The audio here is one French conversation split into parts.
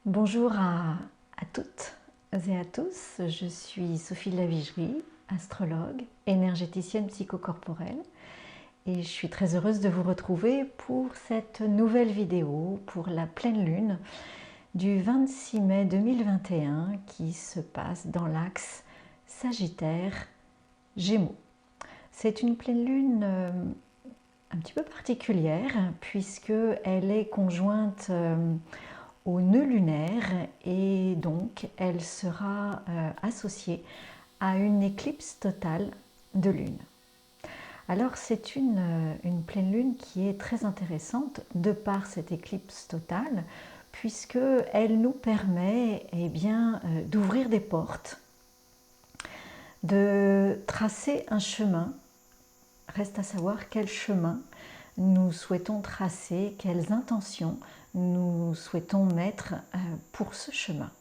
Bonjour à toutes et à tous, je suis Sophie de la Vigerie, astrologue, énergéticienne psychocorporelle et je suis très heureuse de vous retrouver pour cette nouvelle vidéo pour la pleine lune du 26 mai 2021 qui se passe dans l'axe Sagittaire-Gémeaux. C'est une pleine lune un petit peu particulière puisqu'elle est conjointe au nœud lunaire et donc elle sera associée à une éclipse totale de lune. Alors c'est une pleine lune qui est très intéressante de par cette éclipse totale puisqu'elle nous permet d'ouvrir des portes, de tracer un chemin. Reste à savoir quel chemin nous souhaitons tracer, quelles intentions nous souhaitons mettre pour ce chemin.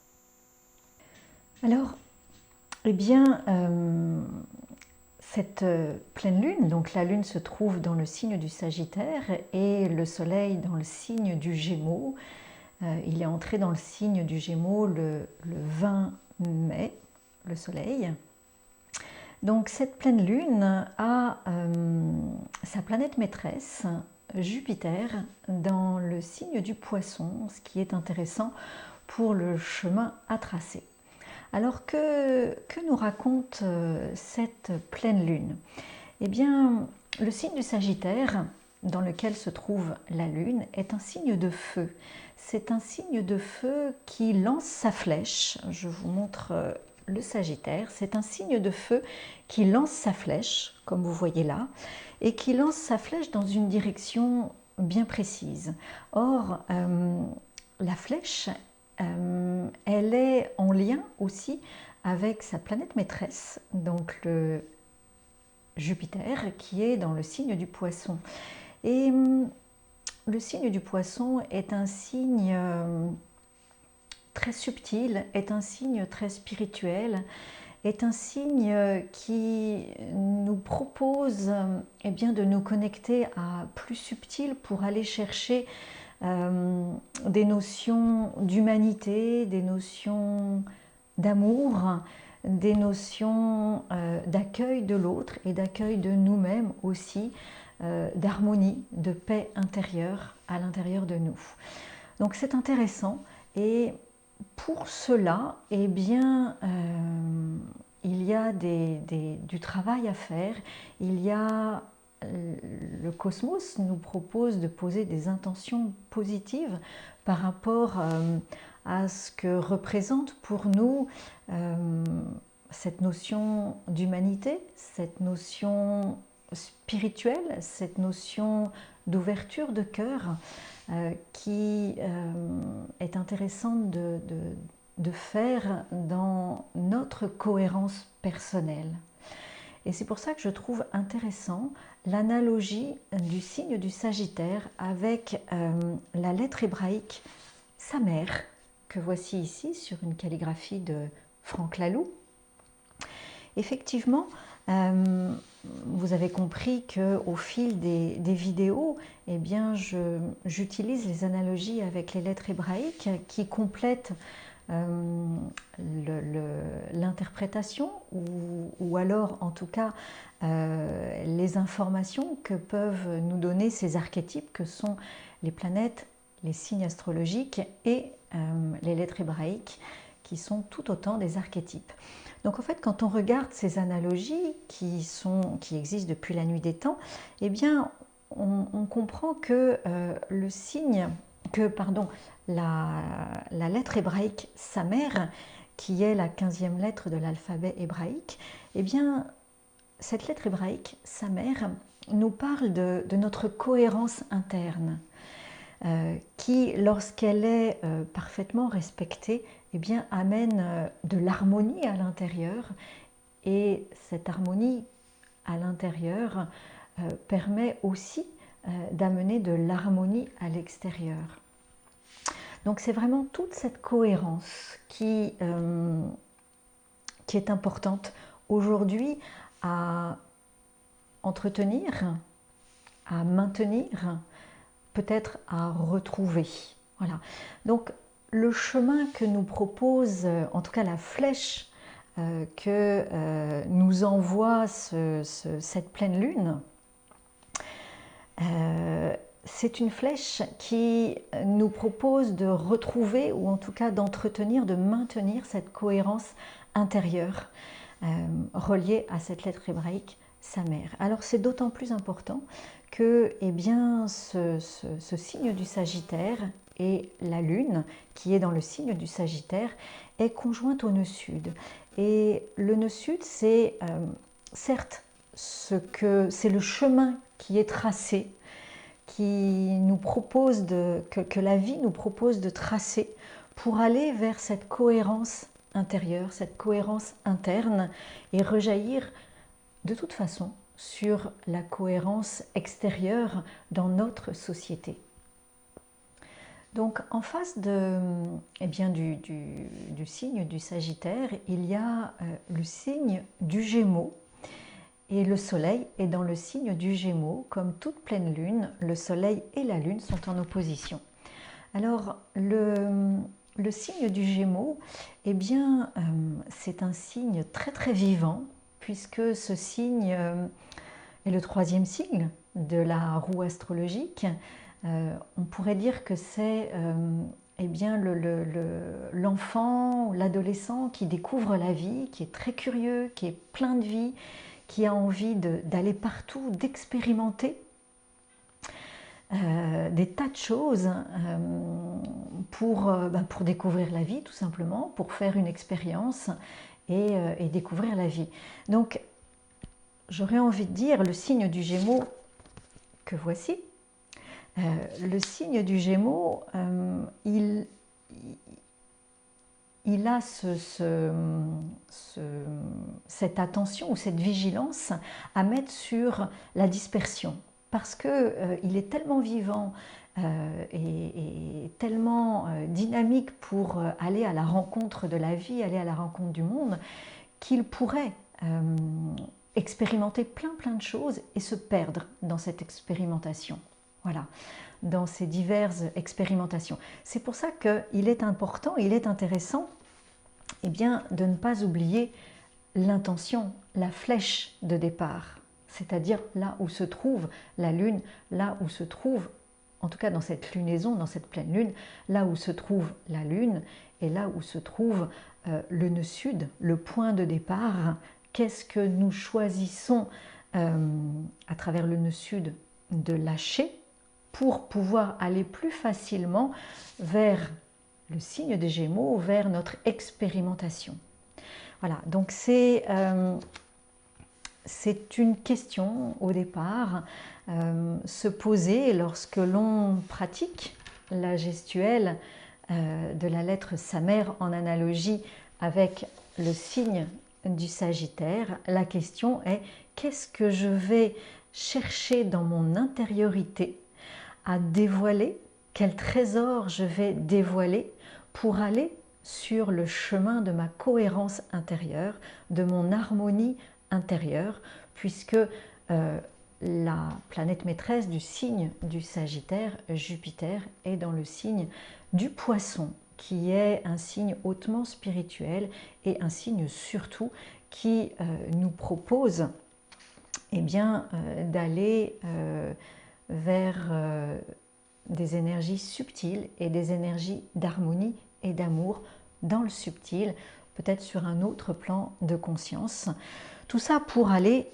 Alors, cette pleine lune, donc la lune se trouve dans le signe du Sagittaire et le soleil dans le signe du Gémeaux. Il est entré dans le signe du Gémeaux le 20 mai, le soleil. Donc cette pleine lune a sa planète maîtresse, Jupiter, dans le signe du Poisson, ce qui est intéressant pour le chemin à tracer. Alors que nous raconte cette pleine lune? Eh bien, le signe du Sagittaire, dans lequel se trouve la lune, est un signe de feu. C'est un signe de feu qui lance sa flèche. Je vous montre le Sagittaire. C'est un signe de feu qui lance sa flèche, comme vous voyez là, et qui lance sa flèche dans une direction bien précise. Or, la flèche, elle est en lien aussi avec sa planète maîtresse, donc le Jupiter, qui est dans le signe du Poisson. Et le signe du Poisson est un signe très subtil, est un signe très spirituel, est un signe qui nous propose de nous connecter à plus subtil pour aller chercher des notions d'humanité, des notions d'amour, des notions d'accueil de l'autre et d'accueil de nous-mêmes aussi, d'harmonie, de paix intérieure à l'intérieur de nous. Donc c'est intéressant et pour cela, il y a du travail à faire, le cosmos nous propose de poser des intentions positives par rapport à ce que représente pour nous cette notion d'humanité, cette notion spirituelle, cette notion d'ouverture de cœur qui est intéressante de faire dans notre cohérence personnelle. Et c'est pour ça que je trouve intéressant l'analogie du signe du Sagittaire avec la lettre hébraïque Samer, que voici ici sur une calligraphie de Franck Laloux. Effectivement, vous avez compris qu'au fil des vidéos, j'utilise les analogies avec les lettres hébraïques qui complètent l'interprétation ou alors en tout cas les informations que peuvent nous donner ces archétypes que sont les planètes, les signes astrologiques et les lettres hébraïques qui sont tout autant des archétypes. Donc en fait, quand on regarde ces analogies qui existent depuis la nuit des temps, on comprend que la lettre hébraïque Samer, qui est la 15e lettre de l'alphabet hébraïque, cette lettre hébraïque Samer nous parle de notre cohérence interne, qui, lorsqu'elle est parfaitement respectée, amène de l'harmonie à l'intérieur, et cette harmonie à l'intérieur permet aussi d'amener de l'harmonie à l'extérieur. Donc c'est vraiment toute cette cohérence qui est importante aujourd'hui à entretenir, à maintenir, peut-être à retrouver. Voilà. Donc le chemin que nous propose, en tout cas la flèche que nous envoie cette pleine lune, c'est une flèche qui nous propose de retrouver, ou en tout cas d'entretenir, de maintenir cette cohérence intérieure reliée à cette lettre hébraïque Samer. Alors c'est d'autant plus important que eh bien, ce signe du Sagittaire et la Lune, qui est dans le signe du Sagittaire, est conjointe au nœud sud. Et le nœud sud, c'est certes c'est le chemin qui est tracé, qui nous propose que la vie nous propose de tracer pour aller vers cette cohérence intérieure, cette cohérence interne et rejaillir de toute façon sur la cohérence extérieure dans notre société. Donc en face eh bien, du signe du Sagittaire, il y a le signe du Gémeaux. Et le Soleil est dans le signe du Gémeaux. Comme toute pleine lune, le Soleil et la Lune sont en opposition. Alors le signe du Gémeaux, eh bien, c'est un signe très très vivant, puisque ce signe est le 3e signe de la roue astrologique. On pourrait dire que c'est eh bien, l'enfant ou l'adolescent qui découvre la vie, qui est très curieux, qui est plein de vie, qui a envie d'aller partout, d'expérimenter des tas de choses pour découvrir la vie tout simplement, pour faire une expérience et découvrir la vie. Donc j'aurais envie de dire le signe du Gémeaux que voici. Le signe du Gémeaux, il a cette attention ou cette vigilance à mettre sur la dispersion, parce qu'il est tellement vivant et tellement dynamique pour aller à la rencontre de la vie, aller à la rencontre du monde, qu'il pourrait expérimenter plein de choses et se perdre dans cette expérimentation. Voilà, dans ces diverses expérimentations. C'est pour ça qu'il est important, il est intéressant eh bien, de ne pas oublier l'intention, la flèche de départ, c'est-à-dire là où se trouve la Lune, là où se trouve, en tout cas dans cette lunaison, dans cette pleine Lune, là où se trouve la Lune et là où se trouve le nœud sud, le point de départ. Qu'est-ce que nous choisissons à travers le nœud sud de lâcher pour pouvoir aller plus facilement vers le signe des Gémeaux, vers notre expérimentation. Voilà, donc c'est une question au départ, se poser lorsque l'on pratique la gestuelle de la lettre Samer en analogie avec le signe du Sagittaire. La question est: qu'est-ce que je vais chercher dans mon intériorité à dévoiler, quel trésor je vais dévoiler pour aller sur le chemin de ma cohérence intérieure, de mon harmonie intérieure, puisque la planète maîtresse du signe du Sagittaire, Jupiter, est dans le signe du Poisson, qui est un signe hautement spirituel et un signe surtout qui nous propose eh bien, d'aller vers des énergies subtiles et des énergies d'harmonie et d'amour dans le subtil, peut-être sur un autre plan de conscience. Tout ça pour aller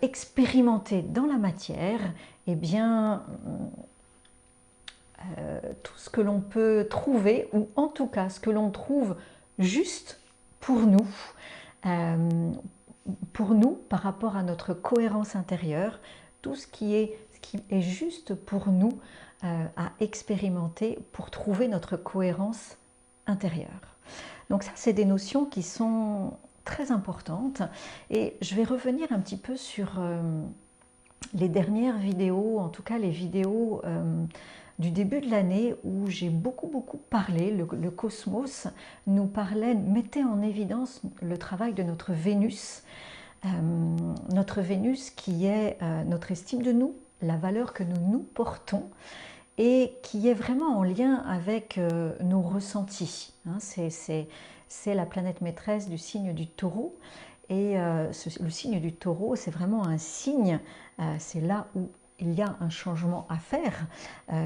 expérimenter dans la matière eh bien, tout ce que l'on peut trouver, ou en tout cas ce que l'on trouve juste pour nous par rapport à notre cohérence intérieure, tout ce qui est juste pour nous à expérimenter pour trouver notre cohérence intérieure. Donc ça, c'est des notions qui sont très importantes et je vais revenir un petit peu sur les dernières vidéos, en tout cas les vidéos du début de l'année où j'ai beaucoup parlé. Le cosmos nous parlait, mettait en évidence le travail de notre Vénus qui est notre estime de nous, la valeur que nous nous portons et qui est vraiment en lien avec nos ressentis. Hein. C'est la planète maîtresse du signe du Taureau. Et le signe du Taureau, c'est vraiment un signe, c'est là où il y a un changement à faire.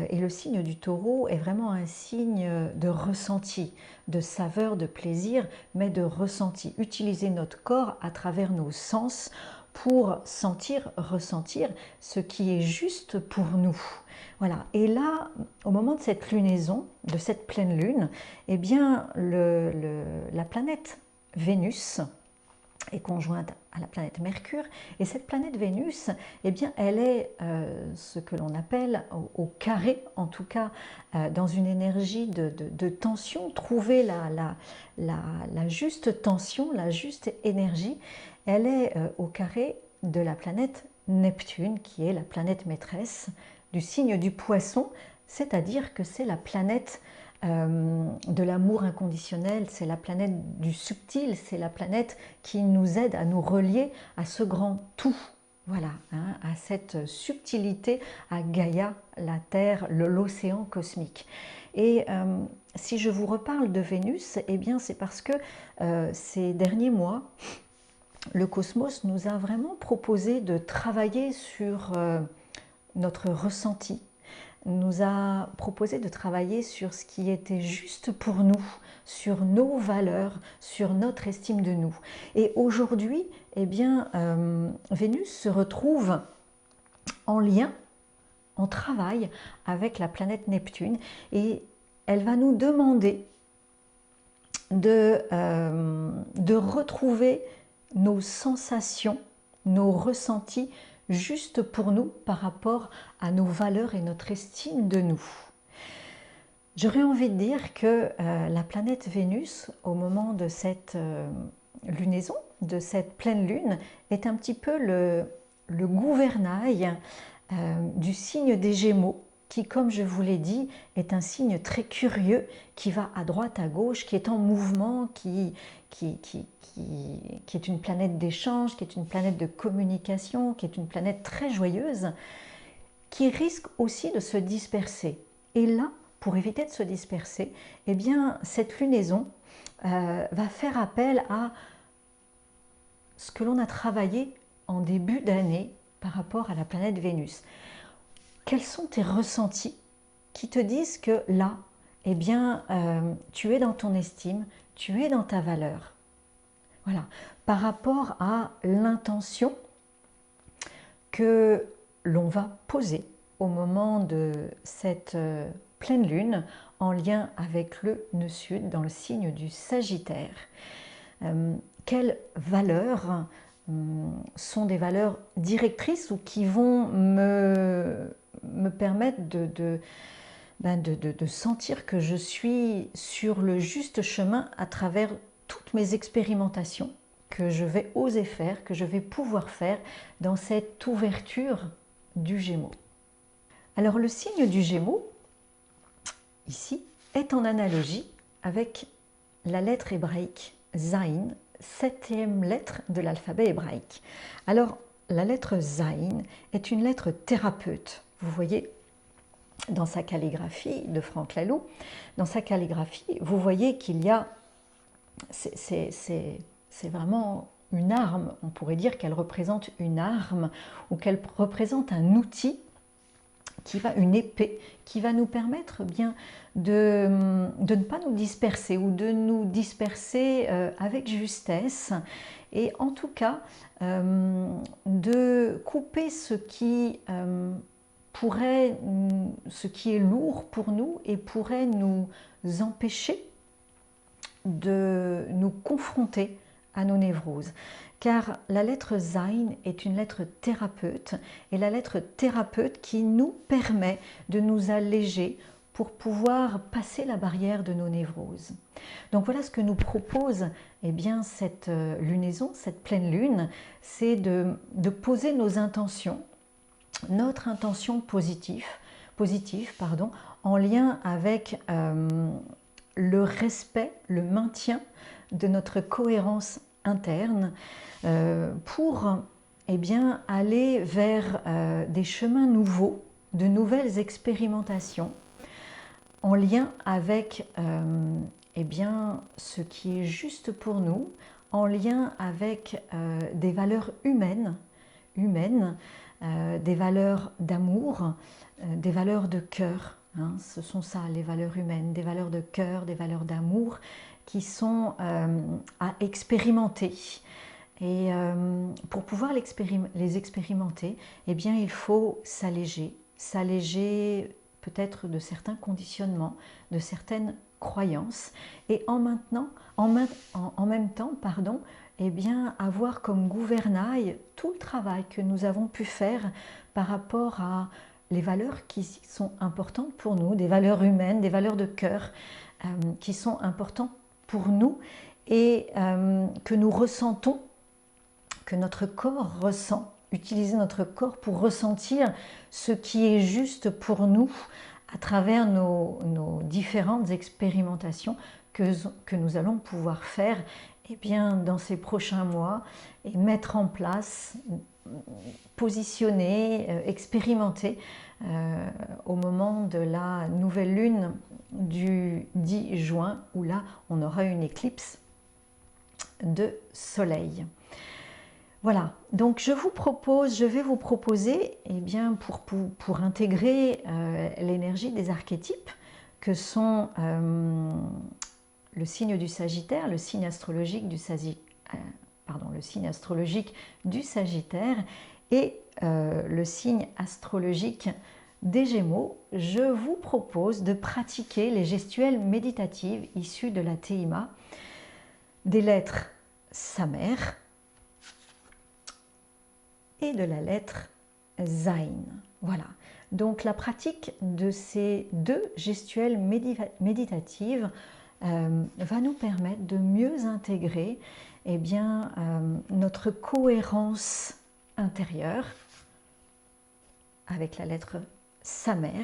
Et le signe du Taureau est vraiment un signe de ressenti, de saveur, de plaisir, mais de ressenti. Utiliser notre corps à travers nos sens pour sentir, ressentir ce qui est juste pour nous. Voilà. Et là, au moment de cette lunaison, de cette pleine lune, eh bien, la planète Vénus est conjointe à la planète Mercure, et cette planète Vénus, eh bien, elle est ce que l'on appelle au carré, en tout cas dans une énergie de tension, trouver la juste tension, la juste énergie, elle est au carré de la planète Neptune, qui est la planète maîtresse du signe du Poisson, c'est-à-dire que c'est la planète de l'amour inconditionnel, c'est la planète du subtil, c'est la planète qui nous aide à nous relier à ce grand tout, voilà, hein, à cette subtilité, à Gaïa, la Terre, l'océan cosmique. Et si je vous reparle de Vénus, eh bien c'est parce que ces derniers mois, le cosmos nous a vraiment proposé de travailler sur notre ressenti, nous a proposé de travailler sur ce qui était juste pour nous, sur nos valeurs, sur notre estime de nous. Et aujourd'hui, eh bien, Vénus se retrouve en lien, en travail avec la planète Neptune, et elle va nous demander de retrouver nos sensations, nos ressentis, juste pour nous par rapport à nos valeurs et notre estime de nous. J'aurais envie de dire que la planète Vénus, au moment de cette lunaison, de cette pleine lune, est un petit peu le gouvernail du signe des Gémeaux, qui, comme je vous l'ai dit, est un signe très curieux, qui va à droite, à gauche, qui est en mouvement, qui est une planète d'échange, qui est une planète de communication, qui est une planète très joyeuse, qui risque aussi de se disperser. Et là, pour éviter de se disperser, eh bien, cette lunaison va faire appel à ce que l'on a travaillé en début d'année par rapport à la planète Vénus. Quels sont tes ressentis qui te disent que là, eh bien, tu es dans ton estime, tu es dans ta valeur. Voilà, par rapport à l'intention que l'on va poser au moment de cette pleine lune en lien avec le nœud sud dans le signe du Sagittaire. Quelles valeurs sont des valeurs directrices ou qui vont me permettre de sentir que je suis sur le juste chemin à travers toutes mes expérimentations que je vais oser faire, que je vais pouvoir faire dans cette ouverture du Gémeaux. Alors le signe du Gémeaux, ici, est en analogie avec la lettre hébraïque Zayin, septième lettre de l'alphabet hébraïque. Alors la lettre Zayin est une lettre thérapeute. Vous voyez, dans sa calligraphie de Franck Laloux, dans sa calligraphie, vous voyez qu'il y a, c'est vraiment une arme, on pourrait dire qu'elle représente une arme ou qu'elle représente un outil, une épée, qui va nous permettre bien de ne pas nous disperser ou de nous disperser avec justesse et en tout cas de couper ce qui est lourd pour nous et pourrait nous empêcher de nous confronter à nos névroses. Car la lettre Zayin est une lettre thérapeute et la lettre thérapeute qui nous permet de nous alléger pour pouvoir passer la barrière de nos névroses. Donc voilà ce que nous propose cette lunaison, cette pleine lune, c'est de poser nos intentions, notre intention positive, en lien avec le respect, le maintien de notre cohérence interne pour aller vers des chemins nouveaux de nouvelles expérimentations en lien avec eh bien, ce qui est juste pour nous, en lien avec des valeurs humaines, des valeurs d'amour, des valeurs de cœur. Hein, ce sont ça, les valeurs humaines, des valeurs de cœur, des valeurs d'amour qui sont à expérimenter. Et pour pouvoir les expérimenter, eh bien, il faut s'alléger peut-être de certains conditionnements, de certaines croyances, et en même temps, eh bien, avoir comme gouvernail tout le travail que nous avons pu faire par rapport à les valeurs qui sont importantes pour nous, des valeurs humaines, des valeurs de cœur qui sont importantes pour nous et que nous ressentons, que notre corps ressent, utiliser notre corps pour ressentir ce qui est juste pour nous à travers nos différentes expérimentations que nous allons pouvoir faire eh bien, dans ces prochains mois et mettre en place, positionner, expérimenter au moment de la nouvelle lune du 10 juin où là on aura une éclipse de soleil. Voilà, donc je vais vous proposer, eh bien, pour intégrer l'énergie des archétypes que sont le signe du Sagittaire, le signe astrologique du Sagittaire et le signe astrologique des Gémeaux, je vous propose de pratiquer les gestuelles méditatives issues de la Tehima, des lettres Samer et de la lettre Zain. Voilà. Donc la pratique de ces deux gestuelles méditatives va nous permettre de mieux intégrer eh bien, notre cohérence intérieure avec la lettre Samer,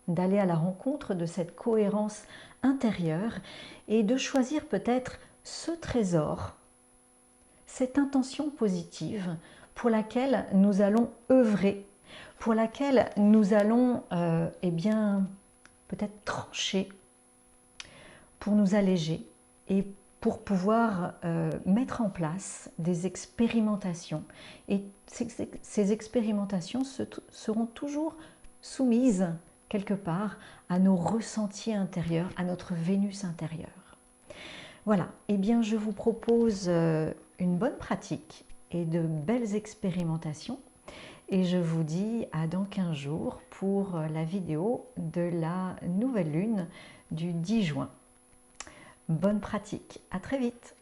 d'aller à la rencontre de cette cohérence intérieure et de choisir peut-être ce trésor, cette intention positive pour laquelle nous allons œuvrer, pour laquelle nous allons eh bien, peut-être trancher pour nous alléger et pour pouvoir mettre en place des expérimentations. Et ces expérimentations seront toujours soumises quelque part à nos ressentis intérieurs, à notre Vénus intérieure. Voilà, eh bien je vous propose une bonne pratique et de belles expérimentations. Et je vous dis à dans 15 jours pour la vidéo de la nouvelle lune du 10 juin. Bonne pratique, à très vite!